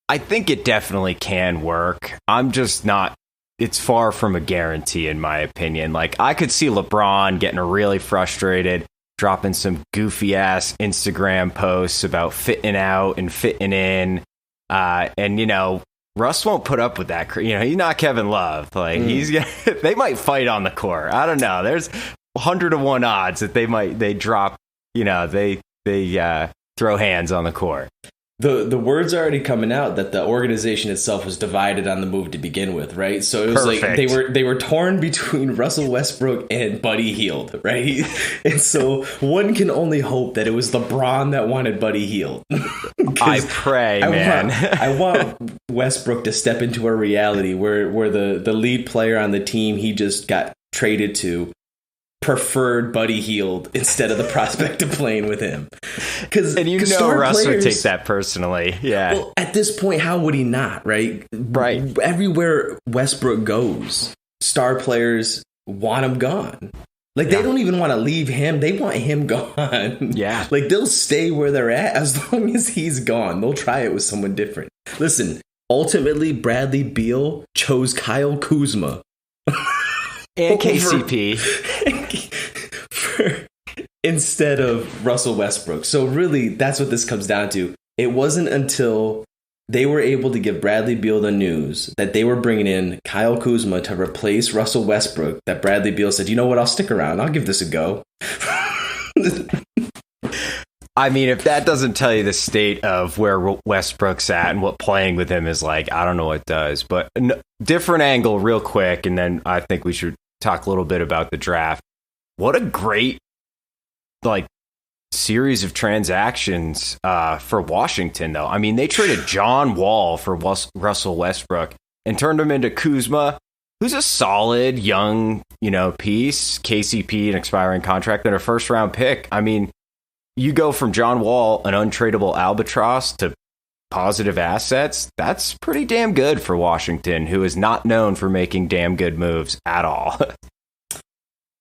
I think it definitely can work. I'm just not it's far from a guarantee, in my opinion. Like, I could see LeBron getting really frustrated, dropping some goofy ass Instagram posts about fitting out and fitting in. And, Russ won't put up with that. He's not Kevin Love. Like, they might fight on the court. I don't know. There's 100-to-1 odds that they drop, they throw hands on the court. The word's already coming out that the organization itself was divided on the move to begin with, right? So it was Perfect. like they were torn between Russell Westbrook and Buddy Hield, right? And so one can only hope that it was LeBron that wanted Buddy Hield. I pray, man. I want Westbrook to step into a reality where the lead player on the team he just got traded to preferred Buddy Hield instead of the prospect of playing with him. And Russ would take that personally. Yeah. Well, at this point, how would he not, right? Right. Everywhere Westbrook goes, star players want him gone. Like, they don't even want to leave him. They want him gone. Yeah. Like, they'll stay where they're at as long as he's gone. They'll try it with someone different. Listen, ultimately, Bradley Beal chose Kyle Kuzma. And KCP. Instead of Russell Westbrook. So really, that's what this comes down to. It wasn't until they were able to give Bradley Beal the news that they were bringing in Kyle Kuzma to replace Russell Westbrook that Bradley Beal said, you know what, I'll stick around. I'll give this a go. I mean, if that doesn't tell you the state of where Westbrook's at and what playing with him is like, I don't know what does. But different angle real quick, and then I think we should talk a little bit about the draft. What a great series of transactions for Washington, though. I mean, they traded John Wall for Russell Westbrook and turned him into Kuzma, who's a solid young, piece, KCP, an expiring contract, and a first-round pick. I mean, you go from John Wall, an untradeable albatross, to positive assets. That's pretty damn good for Washington, who is not known for making damn good moves at all.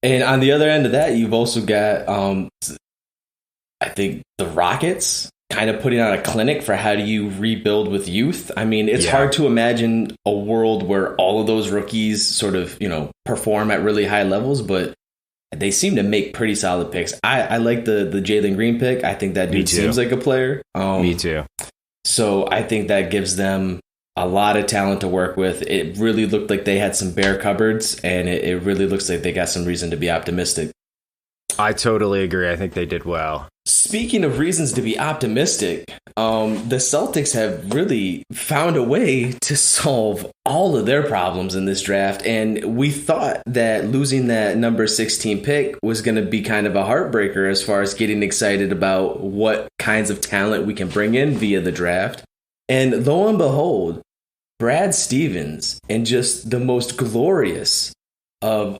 And on the other end of that, you've also got, I think, the Rockets kind of putting on a clinic for how do you rebuild with youth. I mean, it's hard to imagine a world where all of those rookies sort of, perform at really high levels, but they seem to make pretty solid picks. I like the Jalen Green pick. I think that dude seems like a player. Me too. So I think that gives them a lot of talent to work with. It really looked like they had some bare cupboards, and it really looks like they got some reason to be optimistic. I totally agree. I think they did well. Speaking of reasons to be optimistic, the Celtics have really found a way to solve all of their problems in this draft. And we thought that losing that number 16 pick was going to be kind of a heartbreaker as far as getting excited about what kinds of talent we can bring in via the draft. And lo and behold, Brad Stevens, in just the most glorious of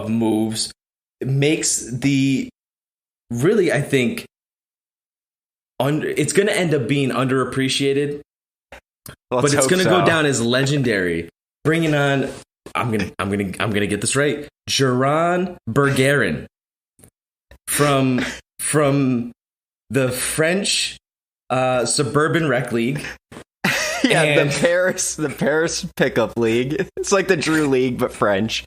moves, makes the really, I think, it's going to end up being underappreciated, but it's going to go down as legendary. Bringing on, I'm gonna get this right, Jaron Bergeron from the French Suburban Rec League. Yeah, and the Paris pickup league. It's like the Drew League, but French.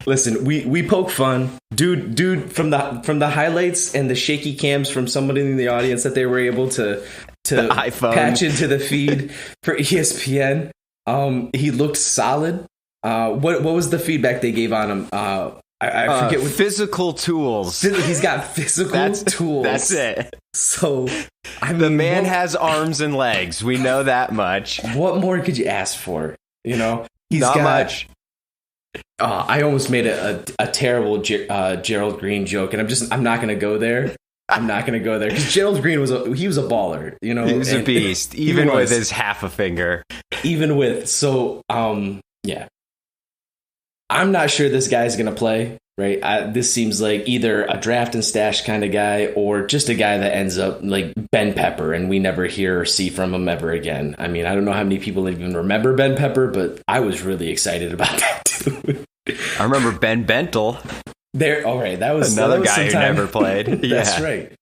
Listen, we poke fun, dude. From the highlights and the shaky cams from somebody in the audience that they were able to patch into the feed for ESPN. He looked solid. What was the feedback they gave on him? I forget what physical tools. He's got physical tools. That's it. So the man has arms and legs. We know that much. What more could you ask for? He's not got much. I almost made a terrible Gerald Green joke, and I'm not going to go there. I'm not going to go there because Gerald Green was a baller. He was a beast, even with his half a finger. Even with yeah. I'm not sure this guy's going to play, right? This seems like either a draft and stash kind of guy or just a guy that ends up like Ben Pepper and we never hear or see from him ever again. I mean, I don't know how many people even remember Ben Pepper, but I was really excited about that too. I remember Ben Bentel. All right, that was another guy who never played. That's right.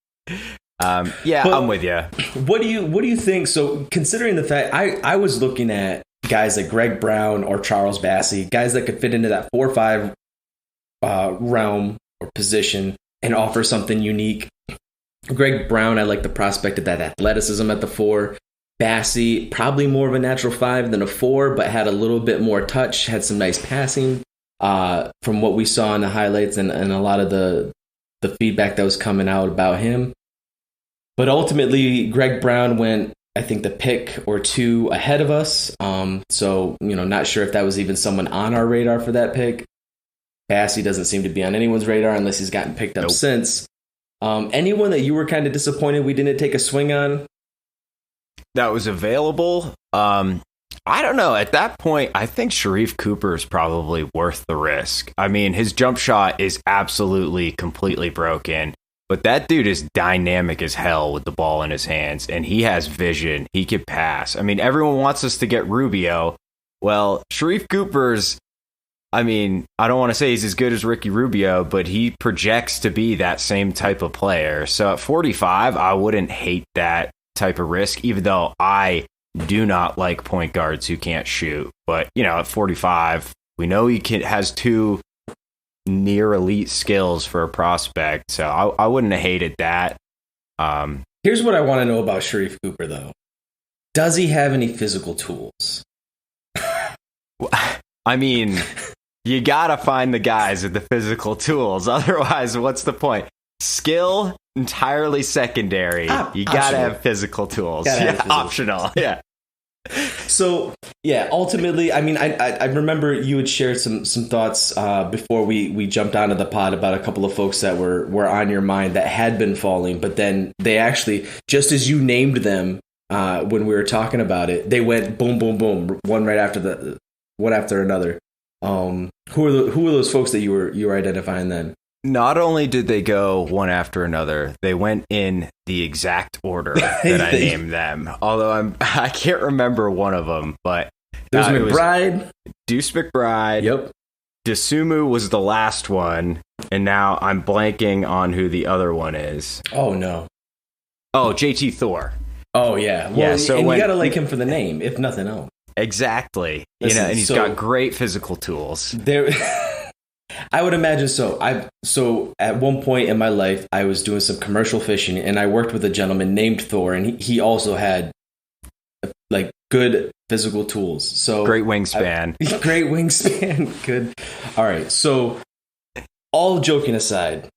But I'm with you. What do you think? So considering the fact I was looking at guys like Greg Brown or Charles Bassey, guys that could fit into that 4-5 realm or position and offer something unique. Greg Brown, I like the prospect of that athleticism at the 4. Bassey, probably more of a natural 5 than a 4, but had a little bit more touch, had some nice passing from what we saw in the highlights and a lot of the feedback that was coming out about him. But ultimately, Greg Brown went, I think, the pick or 2 ahead of us. So, not sure if that was even someone on our radar for that pick. Bassey doesn't seem to be on anyone's radar unless he's gotten picked up since. Anyone that you were kind of disappointed we didn't take a swing on? That was available. I don't know. At that point, I think Sharif Cooper is probably worth the risk. I mean, his jump shot is absolutely completely broken, but that dude is dynamic as hell with the ball in his hands, and he has vision. He could pass. I mean, everyone wants us to get Rubio. Well, Sharif Cooper's, I mean, I don't want to say he's as good as Ricky Rubio, but he projects to be that same type of player. So at 45, I wouldn't hate that type of risk, even though I do not like point guards who can't shoot. But, at 45, we know he has 2 near elite skills for a prospect. So I wouldn't have hated that. Here's what I want to know about Sharif Cooper, though. Does he have any physical tools? I mean, you got to find the guys with the physical tools. Otherwise, what's the point? Skill, entirely secondary. You got to have physical tools. Optional. Yeah. So, ultimately, I mean, I remember you had shared some thoughts before we jumped onto the pod about a couple of folks that were on your mind that had been falling, but then they actually, just as you named them when we were talking about it, they went boom, boom, boom, one after another. Who are those folks that you were identifying then? Not only did they go one after another, they went in the exact order that I named them. Although I can't remember one of them, but there's McBride, Deuce McBride. Yep. DeSumo was the last one, and now I'm blanking on who the other one is. Oh no. Oh, JT Thor. Oh yeah. Well, yeah. So you gotta like him for the name, if nothing else. Exactly. Listen, and he's got great physical tools. I would imagine so. So at one point in my life, I was doing some commercial fishing, and I worked with a gentleman named Thor, and he also had like good physical tools. So great wingspan. Great wingspan. Good. All right. So all joking aside,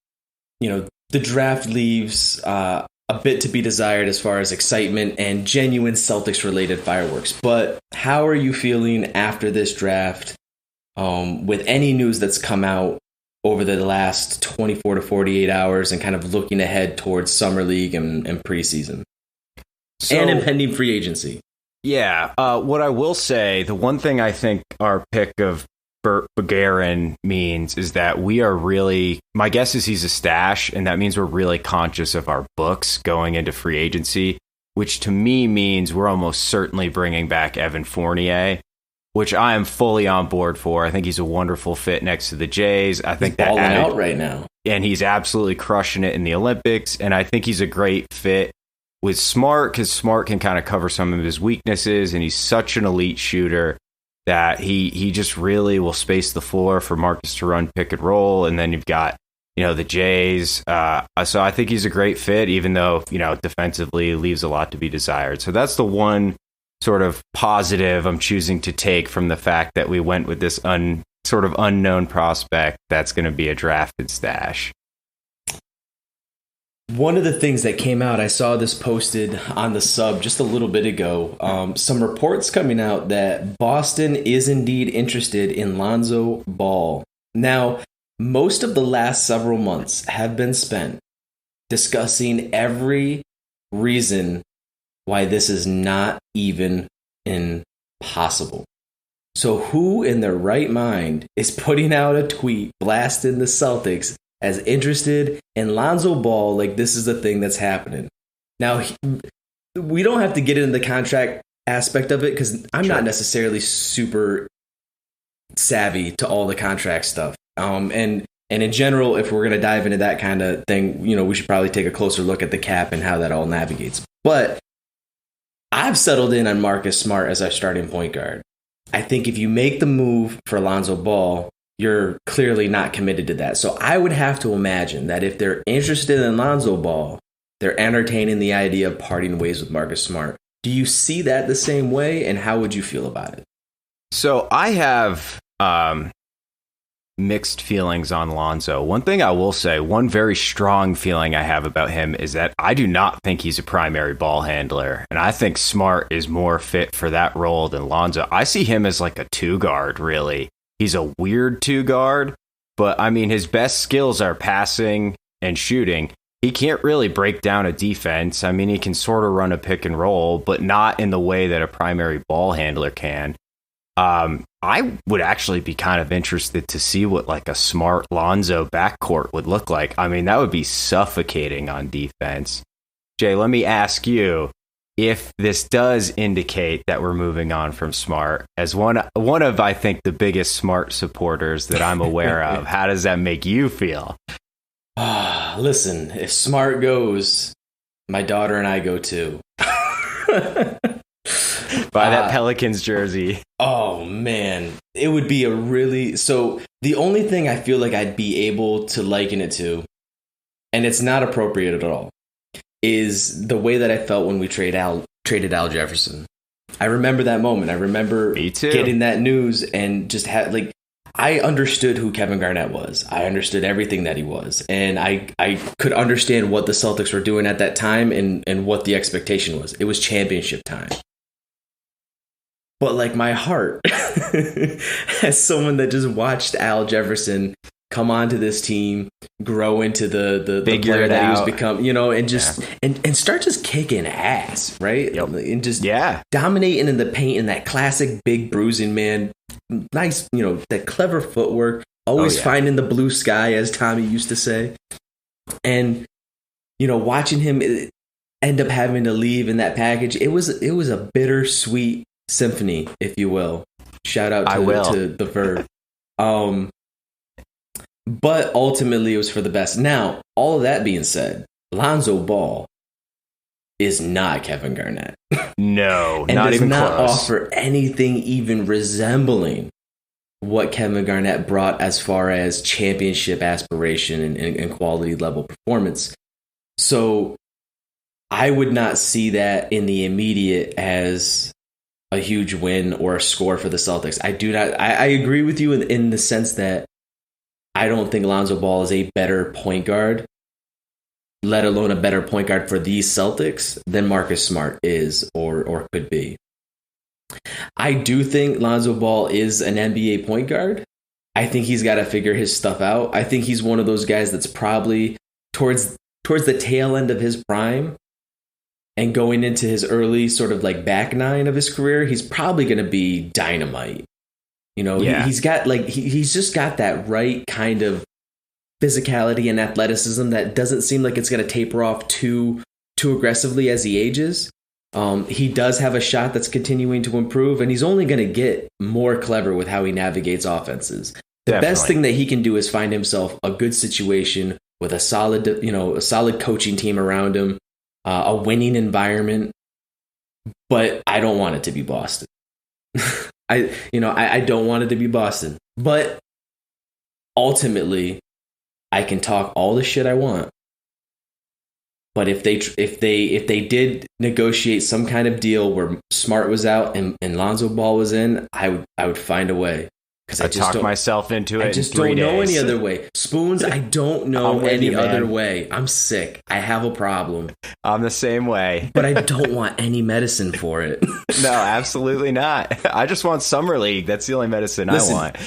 the draft leaves a bit to be desired as far as excitement and genuine Celtics related fireworks. But how are you feeling after this draft? With any news that's come out over the last 24 to 48 hours and kind of looking ahead towards Summer League and preseason and impending free agency. Yeah. What I will say, the one thing I think our pick of Burt Begarin means is that we are really, my guess is he's a stash, and that means we're really conscious of our books going into free agency, which to me means we're almost certainly bringing back Evan Fournier, which I am fully on board for. I think he's a wonderful fit next to the Jays. I think he's balling out right now. And he's absolutely crushing it in the Olympics. And I think he's a great fit with Smart, because Smart can kind of cover some of his weaknesses, and he's such an elite shooter that he just really will space the floor for Marcus to run pick and roll. And then you've got, the Jays. So I think he's a great fit, even though, defensively leaves a lot to be desired. So that's the one sort of positive I'm choosing to take from the fact that we went with this sort of unknown prospect that's going to be a drafted stash. One of the things that came out, I saw this posted on the sub just a little bit ago, some reports coming out that Boston is indeed interested in Lonzo Ball. Now, most of the last several months have been spent discussing every reason why this is not even impossible. So who in their right mind is putting out a tweet blasting the Celtics as interested in Lonzo Ball like this is the thing that's happening? Now, we don't have to get into the contract aspect of it because I'm not necessarily super savvy to all the contract stuff. And in general, if we're going to dive into that kind of thing, we should probably take a closer look at the cap and how that all navigates. But I've settled in on Marcus Smart as our starting point guard. I think if you make the move for Lonzo Ball, you're clearly not committed to that. So I would have to imagine that if they're interested in Lonzo Ball, they're entertaining the idea of parting ways with Marcus Smart. Do you see that the same way, and how would you feel about it? So I have mixed feelings on Lonzo. One thing I will say, one very strong feeling I have about him is that I do not think he's a primary ball handler. And I think Smart is more fit for that role than Lonzo. I see him as like a 2-guard, really. He's a weird 2-guard, but I mean, his best skills are passing and shooting. He can't really break down a defense. I mean, he can sort of run a pick and roll, but not in the way that a primary ball handler can. I would actually be kind of interested to see what like a Smart Lonzo backcourt would look like. I mean, that would be suffocating on defense. Jay, let me ask you if this does indicate that we're moving on from Smart as one of, I think, the biggest Smart supporters that I'm aware of. How does that make you feel? Listen, if Smart goes, my daughter and I go too. Buy that Pelicans jersey. Oh, man. It would be so the only thing I feel like I'd be able to liken it to, and it's not appropriate at all, is the way that I felt when we traded Al Jefferson. I remember that moment. I remember getting that news and just I understood who Kevin Garnett was. I understood everything that he was. And I could understand what the Celtics were doing at that time and what the expectation was. It was championship time. But like my heart, as someone that just watched Al Jefferson come onto this team, grow into the player that he was become, and just and start just kicking ass, right? Yep. And just dominating in the paint in that classic big bruising man. Nice, that clever footwork, always finding the blue sky, as Tommy used to say. And, watching him end up having to leave in that package, it was a bittersweet symphony, if you will. Shout out to the Verb. But ultimately it was for the best. Now, all of that being said, Lonzo Ball is not Kevin Garnett. No, and not even close. And does not offer anything even resembling what Kevin Garnett brought as far as championship aspiration and quality level performance. So I would not see that in the immediate as a huge win or a score for the Celtics. I do not. I agree with you in the sense that I don't think Lonzo Ball is a better point guard, let alone a better point guard for these Celtics than Marcus Smart is or could be. I do think Lonzo Ball is an NBA point guard. I think he's got to figure his stuff out. I think he's one of those guys that's probably towards the tail end of his prime and going into his early sort of like back nine of his career. He's probably going to be dynamite. He's got he's just got that right kind of physicality and athleticism that doesn't seem like it's going to taper off too aggressively as he ages. He does have a shot that's continuing to improve, and he's only going to get more clever with how he navigates offenses. The best thing that he can do is find himself a good situation with a solid coaching team around him, a winning environment. But I don't want it to be Boston. I don't want it to be Boston. But ultimately, I can talk all the shit I want. But if they did negotiate some kind of deal where Smart was out and Lonzo Ball was in, I would find a way. Because I talked myself into it. I just don't know any other way. Spoons, I don't know any other way. I'm sick. I have a problem. I'm the same way. But I don't want any medicine for it. No, absolutely not. I just want Summer League. That's the only medicine I want.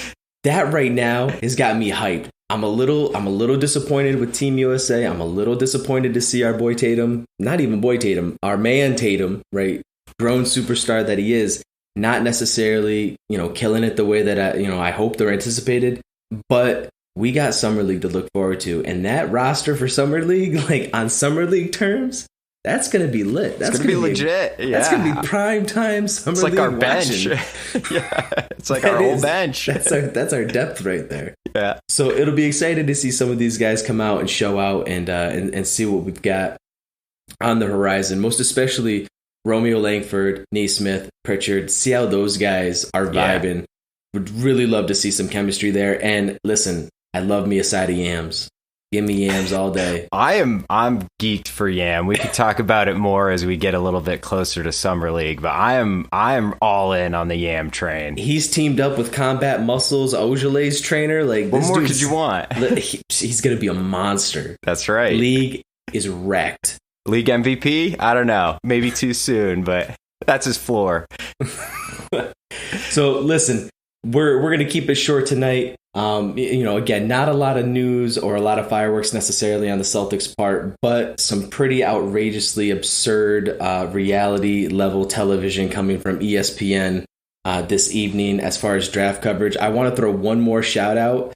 That right now has got me hyped. I'm a little disappointed with Team USA. I'm a little disappointed to see our boy Tatum, not even boy Tatum, our man Tatum, right? Grown superstar that he is, not necessarily, killing it the way that I hope they're anticipated. But we got Summer League to look forward to, and that roster for Summer League, like on Summer League terms, that's going to be lit. That's going to be legit. That's going to be prime time Summer League. It's like our bench. Yeah, it's like our whole bench. That's our depth right there. Yeah. So it'll be exciting to see some of these guys come out and show out and see what we've got on the horizon. Most especially Romeo Langford, Naismith, Pritchard. See how those guys are vibing. Would really love to see some chemistry there. And listen, I love me a side of yams. Give me yams all day. I'm geeked for yam. We could talk about it more as we get a little bit closer to Summer League, but I'm all in on the yam train. He's teamed up with Combat Muscles, Ojalay's trainer. Like, what more could you want? He's going to be a monster. That's right. League is wrecked. League MVP? I don't know. Maybe too soon, but that's his floor. So listen, we're going to keep it short tonight. Again, not a lot of news or a lot of fireworks necessarily on the Celtics part, but some pretty outrageously absurd reality level television coming from ESPN this evening as far as draft coverage. I want to throw one more shout out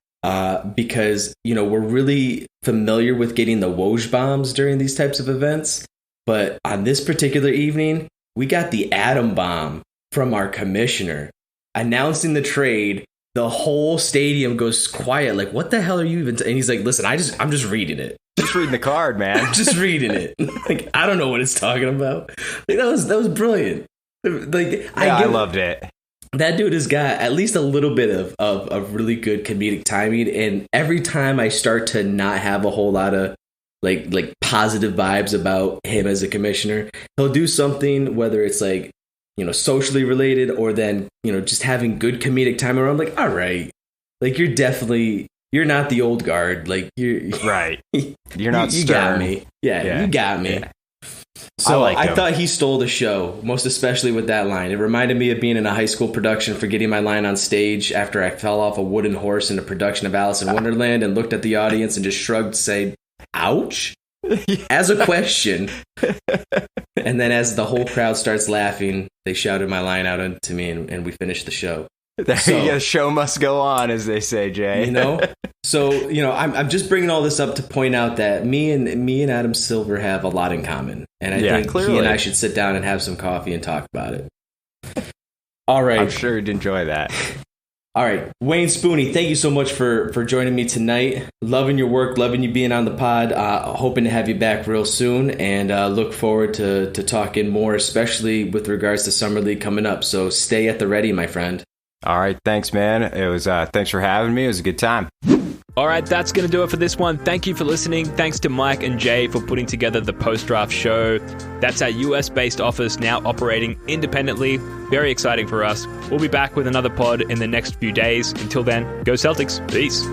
because, we're really familiar with getting the Woj bombs during these types of events. But on this particular evening, we got the atom bomb from our commissioner announcing the trade. The whole stadium goes quiet. Like, what the hell are you even? And he's like, listen, I'm just reading it. Just reading the card, man. Just reading it. Like, I don't know what it's talking about. Like, that was brilliant. Like, I loved it. That dude has got at least a little bit of really good comedic timing. And every time I start to not have a whole lot of like positive vibes about him as a commissioner, he'll do something, whether it's like, socially related or then, just having good comedic timing where I'm like, all right, like you're not the old guard. Like you're right. You're not you stern. got me. Yeah, you got me. Yeah. So I thought he stole the show, most especially with that line. It reminded me of being in a high school production, forgetting my line on stage after I fell off a wooden horse in a production of Alice in Wonderland and looked at the audience and just shrugged to say, ouch, as a question. And then as the whole crowd starts laughing, they shouted my line out to me and we finished the show. The show must go on, as they say, Jay. So I'm just bringing all this up to point out that me and Adam Silver have a lot in common, and I think clearly he and I should sit down and have some coffee and talk about it. All right, I'm sure you'd enjoy that. All right, Wayne Spooney, thank you so much for joining me tonight. Loving your work, loving you being on the pod. Hoping to have you back real soon, and look forward to talking more, especially with regards to Summer League coming up. So stay at the ready, my friend. All right, thanks, man. It was thanks for having me. It was a good time. All right, that's going to do it for this one. Thank you for listening. Thanks to Mike and Jay for putting together the post-draft show. That's our US-based office now operating independently. Very exciting for us. We'll be back with another pod in the next few days. Until then, go Celtics. Peace.